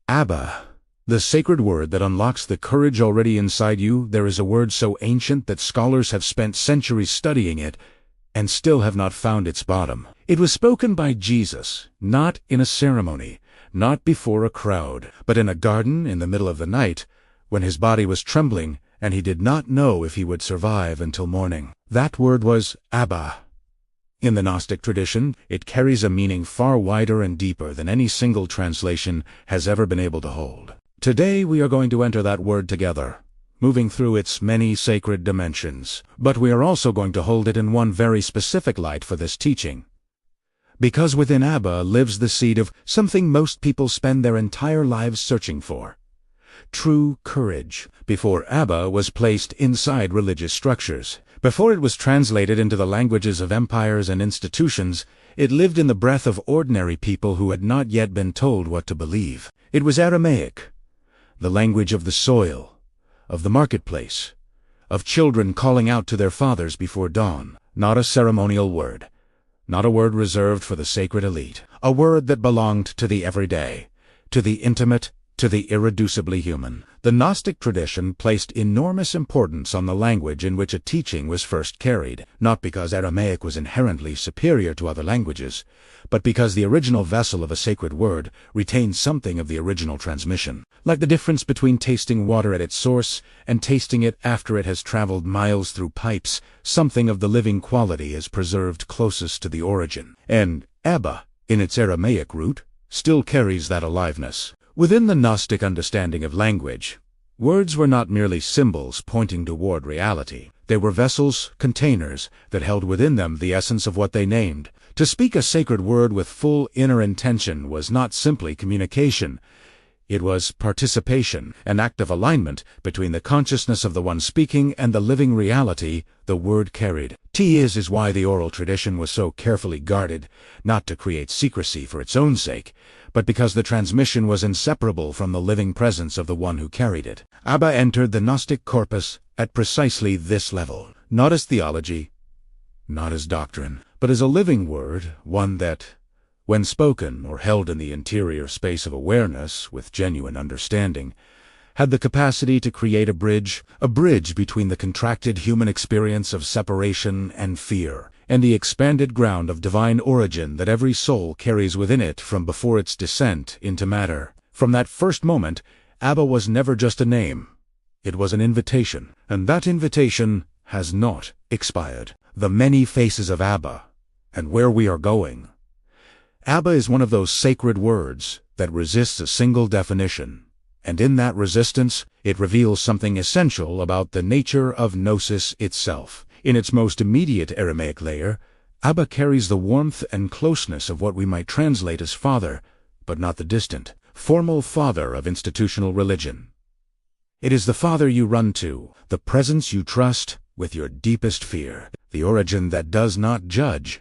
ABAA, the sacred word that unlocks the courage already inside you. There is a word so ancient that scholars have spent centuries studying it and still have not found its bottom. It was spoken by Jesus, not in a ceremony, not before a crowd, but in a garden in the middle of the night, when his body was trembling and he did not know if he would survive until morning. That word was ABAA. In the Gnostic tradition, it carries a meaning far wider and deeper than any single translation has ever been able to hold. Today we are going to enter that word together, moving through its many sacred dimensions. But we are also going to hold it in one very specific light for this teaching. Because within ABAA lives the seed of something most people spend their entire lives searching for: true courage. Before ABAA was placed inside religious structures, before it was translated into the languages of empires and institutions, it lived in the breath of ordinary people who had not yet been told what to believe. It was Aramaic, the language of the soil, of the marketplace, of children calling out to their fathers before dawn. Not a ceremonial word, not a word reserved for the sacred elite, a word that belonged to the everyday, to the intimate, to the irreducibly human. The Gnostic tradition placed enormous importance on the language in which a teaching was first carried, not because Aramaic was inherently superior to other languages, but because the original vessel of a sacred word retained something of the original transmission. Like the difference between tasting water at its source and tasting it after it has traveled miles through pipes, something of the living quality is preserved closest to the origin. And ABAA, in its Aramaic root, still carries that aliveness. Within the Gnostic understanding of language, words were not merely symbols pointing toward reality. They were vessels, containers, that held within them the essence of what they named. To speak a sacred word with full inner intention was not simply communication. It was participation, an act of alignment between the consciousness of the one speaking and the living reality the word carried. Is why the oral tradition was so carefully guarded, not to create secrecy for its own sake, but because the transmission was inseparable from the living presence of the one who carried it. ABAA entered the Gnostic corpus at precisely this level, not as theology, not as doctrine, but as a living word, one that, when spoken or held in the interior space of awareness with genuine understanding, had the capacity to create a bridge between the contracted human experience of separation and fear, and the expanded ground of divine origin that every soul carries within it from before its descent into matter. From that first moment, ABAA was never just a name. It was an invitation, and that invitation has not expired. The many faces of ABAA, and where we are going. ABAA is one of those sacred words that resists a single definition, and in that resistance, it reveals something essential about the nature of Gnosis itself. In its most immediate Aramaic layer, ABAA carries the warmth and closeness of what we might translate as father, but not the distant, formal father of institutional religion. It is the father you run to, the presence you trust with your deepest fear, the origin that does not judge,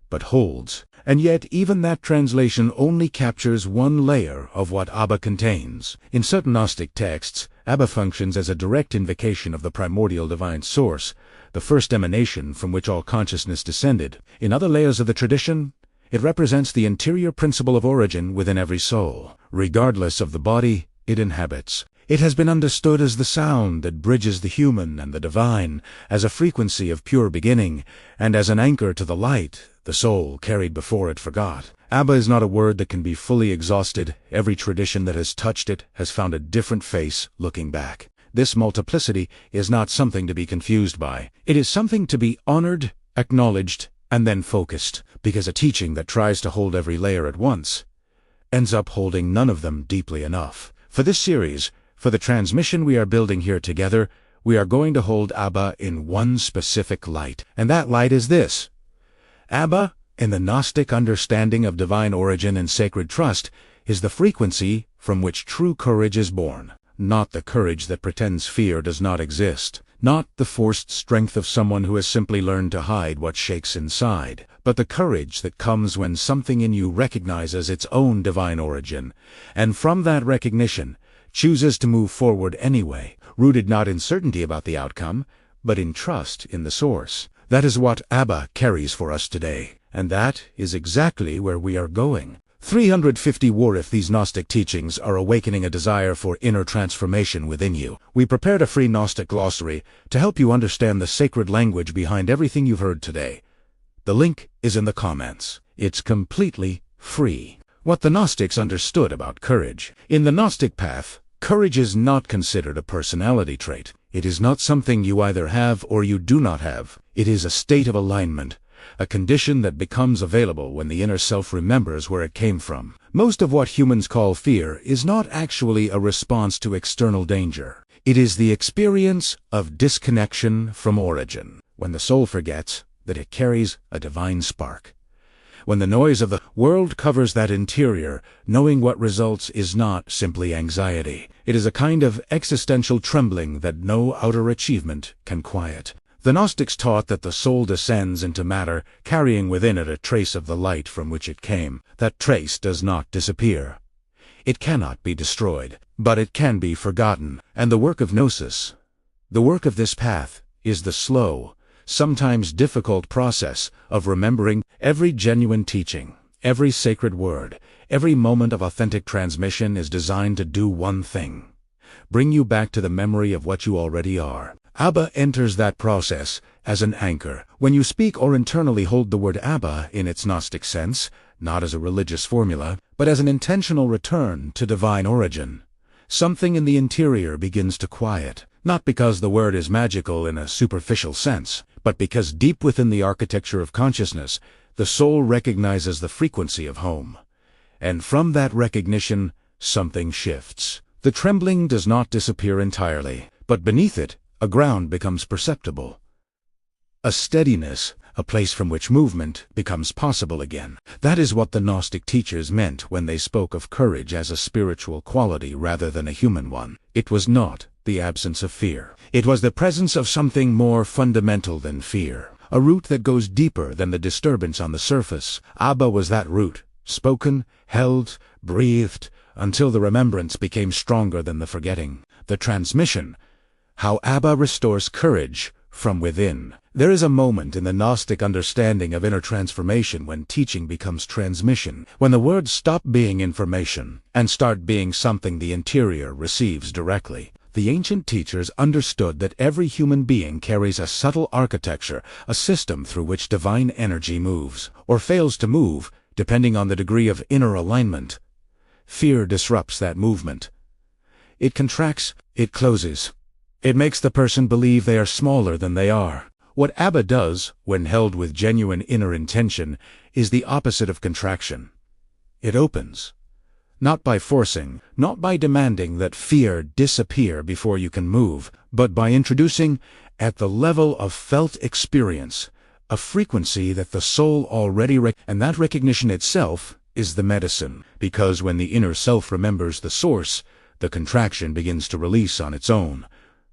but holds. And yet even that translation only captures one layer of what ABAA contains. In certain Gnostic texts, ABAA functions as a direct invocation of the primordial divine source, the first emanation from which all consciousness descended. In other layers of the tradition, it represents the interior principle of origin within every soul, regardless of the body it inhabits. It has been understood as the sound that bridges the human and the divine, as a frequency of pure beginning, and as an anchor to the light the soul carried before it forgot. ABAA is not a word that can be fully exhausted. Every tradition that has touched it has found a different face looking back. This multiplicity is not something to be confused by. It is something to be honored, acknowledged, and then focused, because a teaching that tries to hold every layer at once ends up holding none of them deeply enough. For this series, for the transmission we are building here together, we are going to hold ABAA in one specific light, and that light is this. ABAA, in the Gnostic understanding of divine origin and sacred trust, is the frequency from which true courage is born. Not the courage that pretends fear does not exist, not the forced strength of someone who has simply learned to hide what shakes inside, but the courage that comes when something in you recognizes its own divine origin, and from that recognition chooses to move forward anyway, rooted not in certainty about the outcome, but in trust in the source. That is what ABAA carries for us today, and that is exactly where we are going. 350 War. If these Gnostic teachings are awakening a desire for inner transformation within you, we prepared a free Gnostic glossary to help you understand the sacred language behind everything you've heard today. The link is in the comments. It's completely free. What the Gnostics understood about courage. In the Gnostic path, courage is not considered a personality trait. It is not something you either have or you do not have. It is a state of alignment, a condition that becomes available when the inner self remembers where it came from. Most of what humans call fear is not actually a response to external danger. It is the experience of disconnection from origin, when the soul forgets that it carries a divine spark. When the noise of the world covers that interior, knowing what results is not simply anxiety. It is a kind of existential trembling that no outer achievement can quiet. The Gnostics taught that the soul descends into matter, carrying within it a trace of the light from which it came. That trace does not disappear. It cannot be destroyed, but it can be forgotten. And the work of Gnosis, the work of this path, is the slow, sometimes difficult process of remembering every genuine teaching, every sacred word, every moment of authentic transmission is designed to do one thing: bring you back to the memory of what you already are. ABBA enters that process as an anchor. When you speak or internally hold the word ABBA in its Gnostic sense, not as a religious formula, but as an intentional return to divine origin, something in the interior begins to quiet. Not because the word is magical in a superficial sense, but because deep within the architecture of consciousness, the soul recognizes the frequency of home. And from that recognition, something shifts. The trembling does not disappear entirely, but beneath it, a ground becomes perceptible. A steadiness, a place from which movement becomes possible again. That is what the Gnostic teachers meant when they spoke of courage as a spiritual quality rather than a human one. It was not the absence of fear. It was the presence of something more fundamental than fear, a root that goes deeper than the disturbance on the surface. ABBA was that root, spoken, held, breathed, until the remembrance became stronger than the forgetting. The transmission, how ABBA restores courage from within. There is a moment in the Gnostic understanding of inner transformation when teaching becomes transmission, when the words stop being information and start being something the interior receives directly. The ancient teachers understood that every human being carries a subtle architecture, a system through which divine energy moves, or fails to move, depending on the degree of inner alignment. Fear disrupts that movement. It contracts, it closes. It makes the person believe they are smaller than they are. What ABBA does, when held with genuine inner intention, is the opposite of contraction. It opens. Not by forcing, not by demanding that fear disappear before you can move, but by introducing, at the level of felt experience, a frequency that the soul already and that recognition itself is the medicine. Because when the inner self remembers the source, the contraction begins to release on its own,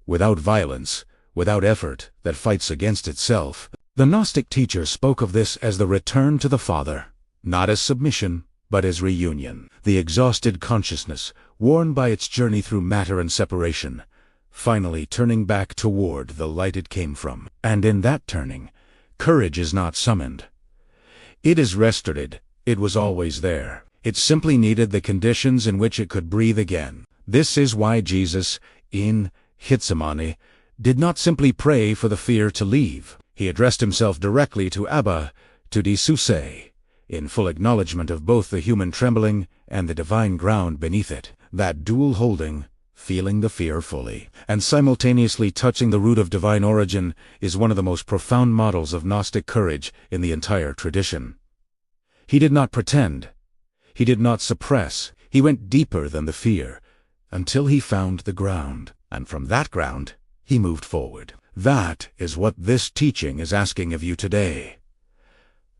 without violence, without effort that fights against itself. The Gnostic teacher spoke of this as the return to the Father, not as submission, but as reunion. The exhausted consciousness, worn by its journey through matter and separation, finally turning back toward the light it came from. And in that turning, courage is not summoned. It is restored. It was always there. It simply needed the conditions in which it could breathe again. This is why Jesus, in Gethsemane, did not simply pray for the fear to leave. He addressed himself directly to ABBA, to Disuse, in full acknowledgement of both the human trembling and the divine ground beneath it. That dual holding, feeling the fear fully, and simultaneously touching the root of divine origin, is one of the most profound models of Gnostic courage in the entire tradition. He did not pretend. He did not suppress. He went deeper than the fear, until he found the ground, and from that ground, he moved forward. That is what this teaching is asking of you today.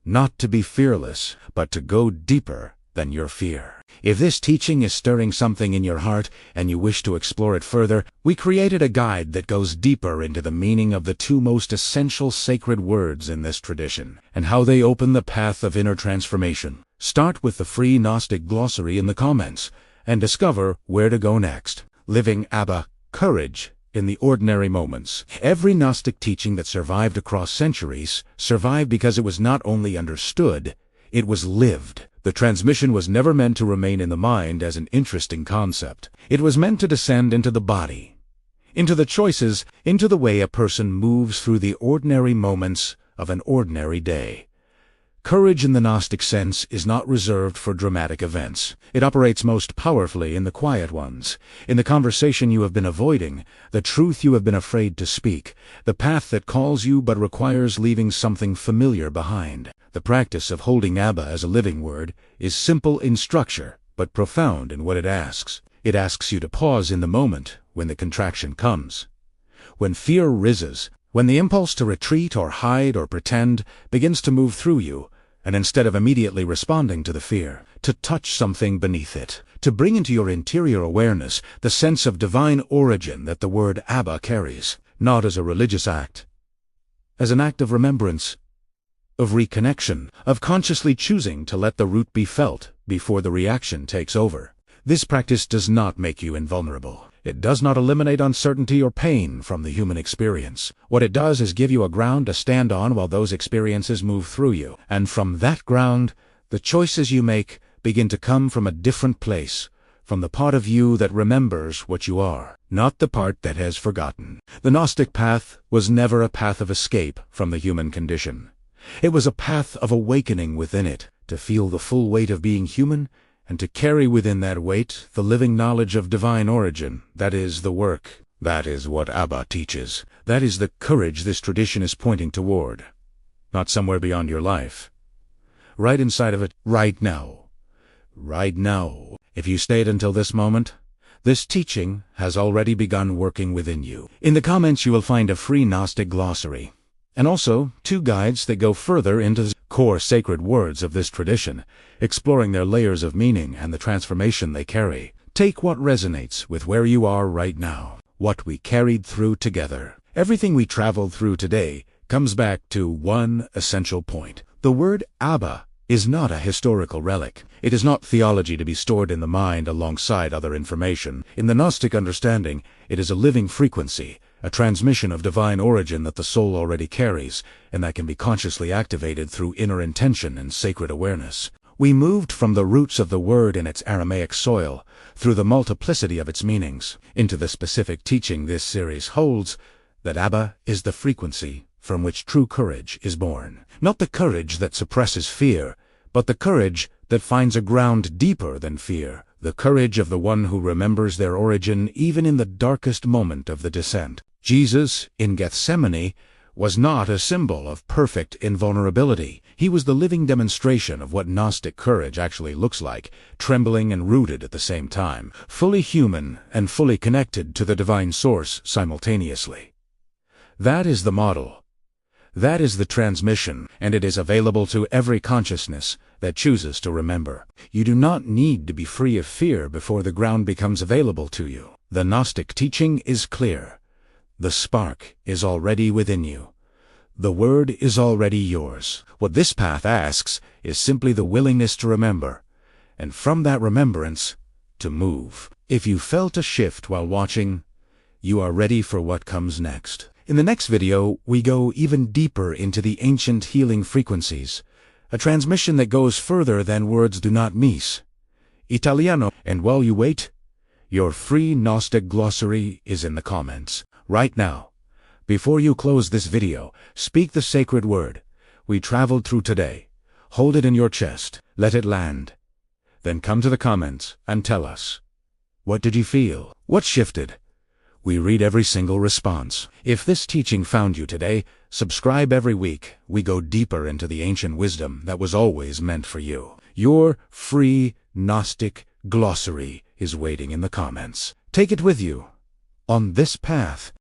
Not to be fearless, but to go deeper than your fear. If this teaching is stirring something in your heart and you wish to explore it further, we created a guide that goes deeper into the meaning of the two most essential sacred words in this tradition, and how they open the path of inner transformation. Start with the free Gnostic glossary in the comments, and discover where to go next. Living ABBA, courage in the ordinary moments. Every Gnostic teaching that survived across centuries survived because it was not only understood, it was lived. The transmission was never meant to remain in the mind as an interesting concept. It was meant to descend into the body, into the choices, into the way a person moves through the ordinary moments of an ordinary day. Courage in the Gnostic sense is not reserved for dramatic events. It operates most powerfully in the quiet ones, in the conversation you have been avoiding, the truth you have been afraid to speak, the path that calls you but requires leaving something familiar behind. The practice of holding ABBA as a living word is simple in structure, but profound in what it asks. It asks you to pause in the moment when the contraction comes. When fear rises, when the impulse to retreat or hide or pretend begins to move through you, and instead of immediately responding to the fear, to touch something beneath it, to bring into your interior awareness the sense of divine origin that the word ABBA carries, not as a religious act, as an act of remembrance, of reconnection, of consciously choosing to let the root be felt before the reaction takes over. This practice does not make you invulnerable. It does not eliminate uncertainty or pain from the human experience. What it does is give you a ground to stand on while those experiences move through you. And from that ground, the choices you make begin to come from a different place, from the part of you that remembers what you are, not the part that has forgotten. The Gnostic path was never a path of escape from the human condition. It was a path of awakening within it, to feel the full weight of being human, and to carry within that weight the living knowledge of divine origin. That is the work. That is what ABBA teaches. That is the courage this tradition is pointing toward. Not somewhere beyond your life. Right inside of it, right now. Right now. If you stayed until this moment, this teaching has already begun working within you. In the comments you will find a free Gnostic glossary, and also 2 guides that go further into the core sacred words of this tradition, exploring their layers of meaning and the transformation they carry. Take what resonates with where you are right now, what we carried through together. Everything we traveled through today comes back to one essential point. The word ABBA is not a historical relic. It is not theology to be stored in the mind alongside other information. In the Gnostic understanding, it is a living frequency, a transmission of divine origin that the soul already carries, and that can be consciously activated through inner intention and sacred awareness. We moved from the roots of the word in its Aramaic soil, through the multiplicity of its meanings, into the specific teaching this series holds, that ABBA is the frequency from which true courage is born. Not the courage that suppresses fear, but the courage that finds a ground deeper than fear, the courage of the one who remembers their origin even in the darkest moment of the descent. Jesus, in Gethsemane, was not a symbol of perfect invulnerability. He was the living demonstration of what Gnostic courage actually looks like, trembling and rooted at the same time, fully human and fully connected to the divine source simultaneously. That is the model. That is the transmission, and it is available to every consciousness that chooses to remember. You do not need to be free of fear before the ground becomes available to you. The Gnostic teaching is clear. The spark is already within you. The word is already yours. What this path asks is simply the willingness to remember, and from that remembrance, to move. If you felt a shift while watching, you are ready for what comes next. In the next video, we go even deeper into the ancient healing frequencies, a transmission that goes further than words do not miss. Italiano. And while you wait, your free Gnostic glossary is in the comments. Right now, before you close this video, speak the sacred word we traveled through today. Hold it in your chest. Let it land. Then come to the comments and tell us. What did you feel? What shifted? We read every single response. If this teaching found you today, subscribe every week. We go deeper into the ancient wisdom that was always meant for you. Your free Gnostic glossary is waiting in the comments. Take it with you on this path.